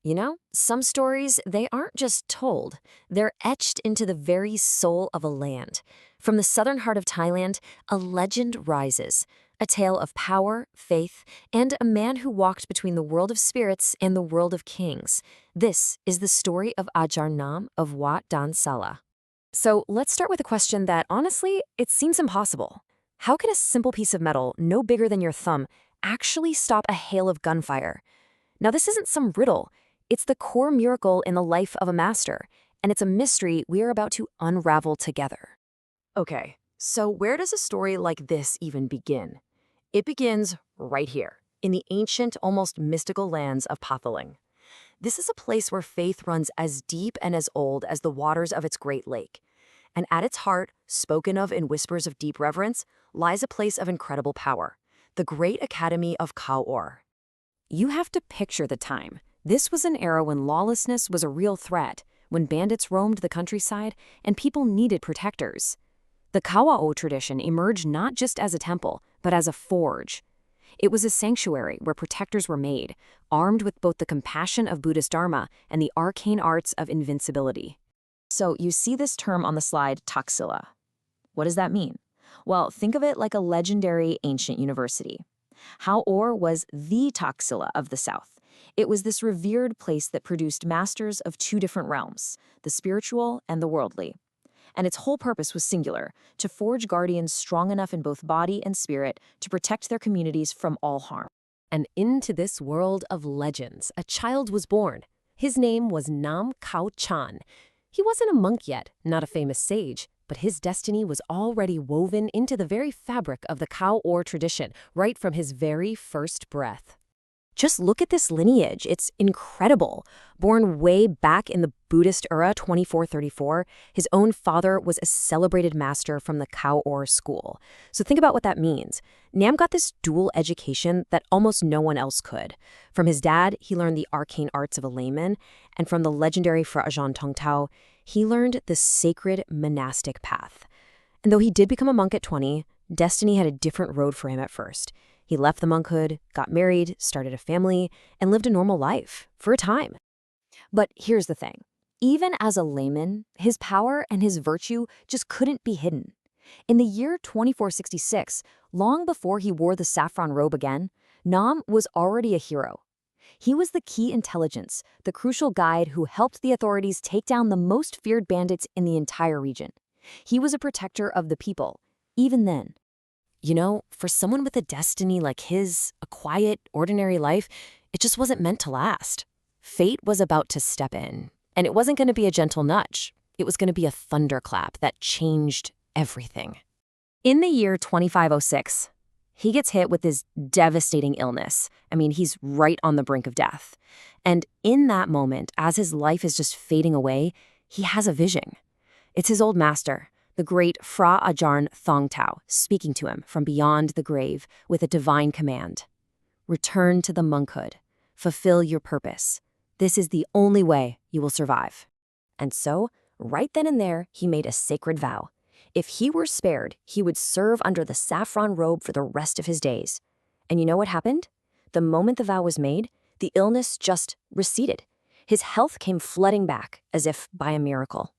You know, some stories, they aren't just told, they're etched into the very soul of a land. From the southern heart of Thailand, a legend rises, a tale of power, faith, and a man who walked between the world of spirits and the world of kings. This is the story of Ajarn Nam of Wat Don Sala. So let's start with a question that, honestly, it seems impossible. How can a simple piece of metal, no bigger than your thumb, actually stop a hail of gunfire? Now, this isn't some riddle. It's the core miracle in the life of a master, and it's a mystery we are about to unravel together. Okay, so where does a story like this even begin? It begins right here, in the ancient, almost mystical lands of Phatthalung. This is a place where faith runs as deep and as old as the waters of its great lake. And at its heart, spoken of in whispers of deep reverence, lies a place of incredible power, the Great Academy of Khao O. You have to picture the time. This was an era when lawlessness was a real threat, when bandits roamed the countryside and people needed protectors. The Khao O tradition emerged not just as a temple, but as a forge. It was a sanctuary where protectors were made, armed with both the compassion of Buddhist Dharma and the arcane arts of invincibility. So you see this term on the slide, Takshila. What does that mean? Well, think of it like a legendary ancient university. Khao O was the Takshila of the South. It was this revered place that produced masters of two different realms, the spiritual and the worldly. And its whole purpose was singular, to forge guardians strong enough in both body and spirit to protect their communities from all harm. And into this world of legends, a child was born. His name was Nam Kaewchan. He wasn't a monk yet, not a famous sage, but his destiny was already woven into the very fabric of the Khao O tradition, right from his very first breath. Just look at this lineage. It's incredible. Born way back in the Buddhist era, 2434, his own father was a celebrated master from the Khao O School. So think about what that means. Nam got this dual education that almost no one else could. From his dad, he learned the arcane arts of a layman, and from the legendary Phra Ajarn Thong Tao, he learned the sacred monastic path. And though he did become a monk at 20, destiny had a different road for him at first. He left the monkhood, got married, started a family, and lived a normal life, for a time. But here's the thing. Even as a layman, his power and his virtue just couldn't be hidden. In the year 2466, long before he wore the saffron robe again, Nam was already a hero. He was the key intelligence, the crucial guide who helped the authorities take down the most feared bandits in the entire region. He was a protector of the people, even then. You know, for someone with a destiny like his, a quiet, ordinary life, it just wasn't meant to last. Fate was about to step in, and it wasn't going to be a gentle nudge. It was going to be a thunderclap that changed everything. In the year 2506, he gets hit with this devastating illness. I mean, he's right on the brink of death. And in that moment, as his life is just fading away, he has a vision. It's his old master, the great Phra Ajarn Thong Tao, speaking to him from beyond the grave with a divine command. Return to the monkhood. Fulfill your purpose. This is the only way you will survive. And so, right then and there, he made a sacred vow. If he were spared, he would serve under the saffron robe for the rest of his days. And you know what happened? The moment the vow was made, the illness just receded. His health came flooding back, as if by a miracle.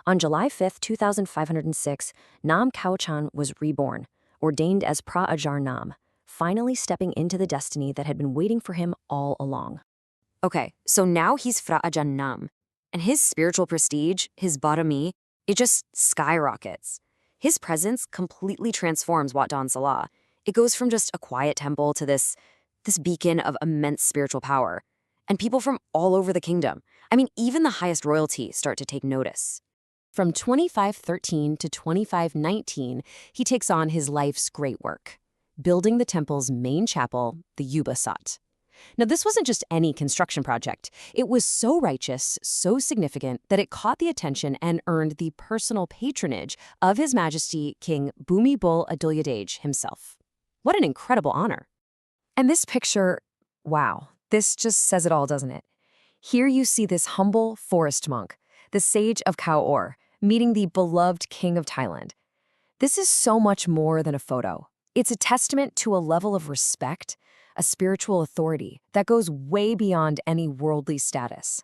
On July 5, 2506, Nam Kaewchan was reborn, ordained as Phra Ajarn Nam, finally stepping into the destiny that had been waiting for him all along. Okay, so now he's Phra Ajarn Nam, and his spiritual prestige, his barami, it just skyrockets. His presence completely transforms Wat Don Sala. It goes from just a quiet temple to this beacon of immense spiritual power. And people from all over the kingdom, I mean, even the highest royalty start to take notice. From 2513 to 2519, he takes on his life's great work, building the temple's main chapel, the Yuba Sat. Now, this wasn't just any construction project. It was so righteous, so significant, that it caught the attention and earned the personal patronage of His Majesty King Bhumibol Adulyadej himself. What an incredible honor. And this picture, wow, this just says it all, doesn't it? Here you see this humble forest monk, the sage of Khao O, meeting the beloved king of Thailand. This is so much more than a photo. It's a testament to a level of respect, a spiritual authority that goes way beyond any worldly status.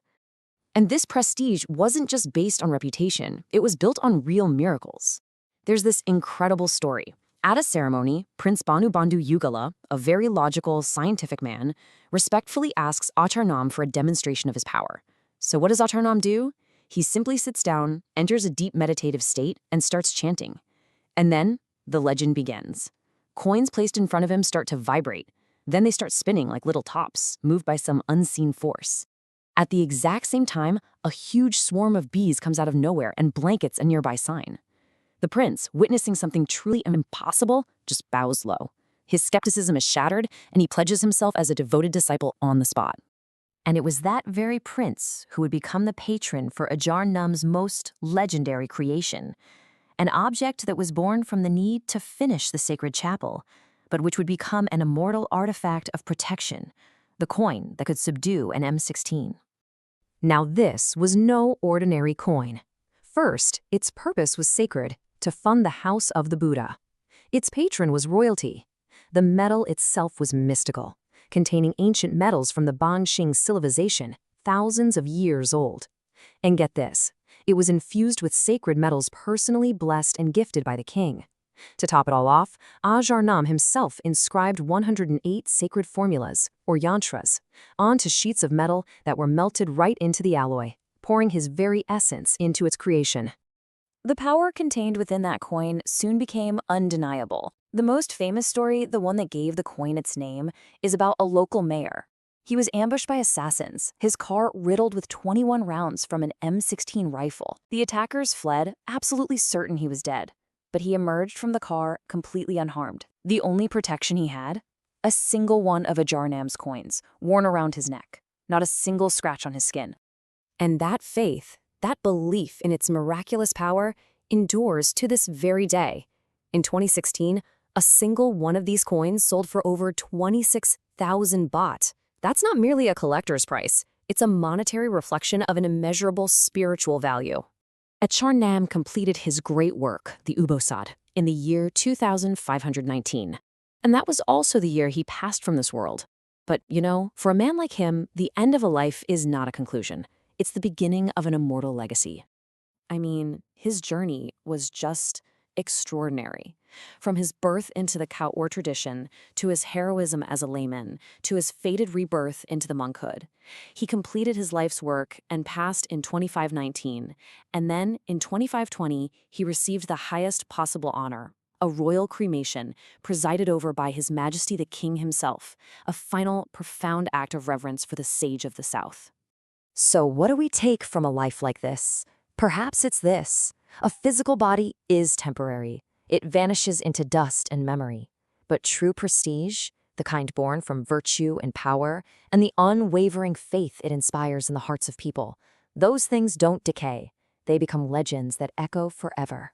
And this prestige wasn't just based on reputation, it was built on real miracles. There's this incredible story. At a ceremony, Prince Banu Bandhu Yugala, a very logical, scientific man, respectfully asks Ajarn Nam for a demonstration of his power. So what does Ajarn Nam do? He simply sits down, enters a deep meditative state, and starts chanting. And then, the legend begins. Coins placed in front of him start to vibrate. Then they start spinning like little tops, moved by some unseen force. At the exact same time, a huge swarm of bees comes out of nowhere and blankets a nearby sign. The prince, witnessing something truly impossible, just bows low. His skepticism is shattered, and he pledges himself as a devoted disciple on the spot. And it was that very prince who would become the patron for Ajarn Nam's most legendary creation, an object that was born from the need to finish the sacred chapel, but which would become an immortal artifact of protection, the coin that could subdue an M16. Now this was no ordinary coin. First, its purpose was sacred, to fund the house of the Buddha. Its patron was royalty. The metal itself was mystical, containing ancient metals from the Bangxing civilization, thousands of years old. And get this, it was infused with sacred metals personally blessed and gifted by the king. To top it all off, Ajarn Nam himself inscribed 108 sacred formulas, or yantras, onto sheets of metal that were melted right into the alloy, pouring his very essence into its creation. The power contained within that coin soon became undeniable. The most famous story, the one that gave the coin its name, is about a local mayor. He was ambushed by assassins, his car riddled with 21 rounds from an M16 rifle. The attackers fled, absolutely certain he was dead. But he emerged from the car completely unharmed. The only protection he had? A single one of Ajarn Nam's coins, worn around his neck. Not a single scratch on his skin. And that faith, that belief in its miraculous power, endures to this very day. In 2016, a single one of these coins sold for over 26,000 baht. That's not merely a collector's price. It's a monetary reflection of an immeasurable spiritual value. Ajarn Nam completed his great work, the Ubosad, in the year 2519. And that was also the year he passed from this world. But, for a man like him, the end of a life is not a conclusion. It's the beginning of an immortal legacy. I mean, his journey was just extraordinary. From his birth into the Khao O tradition, to his heroism as a layman, to his fated rebirth into the monkhood. He completed his life's work and passed in 2519, and then in 2520 he received the highest possible honor, a royal cremation presided over by His Majesty the King himself, a final, profound act of reverence for the sage of the South. So what do we take from a life like this? Perhaps it's this. A physical body is temporary. It vanishes into dust and memory. But true prestige, the kind born from virtue and power, and the unwavering faith it inspires in the hearts of people, those things don't decay. They become legends that echo forever.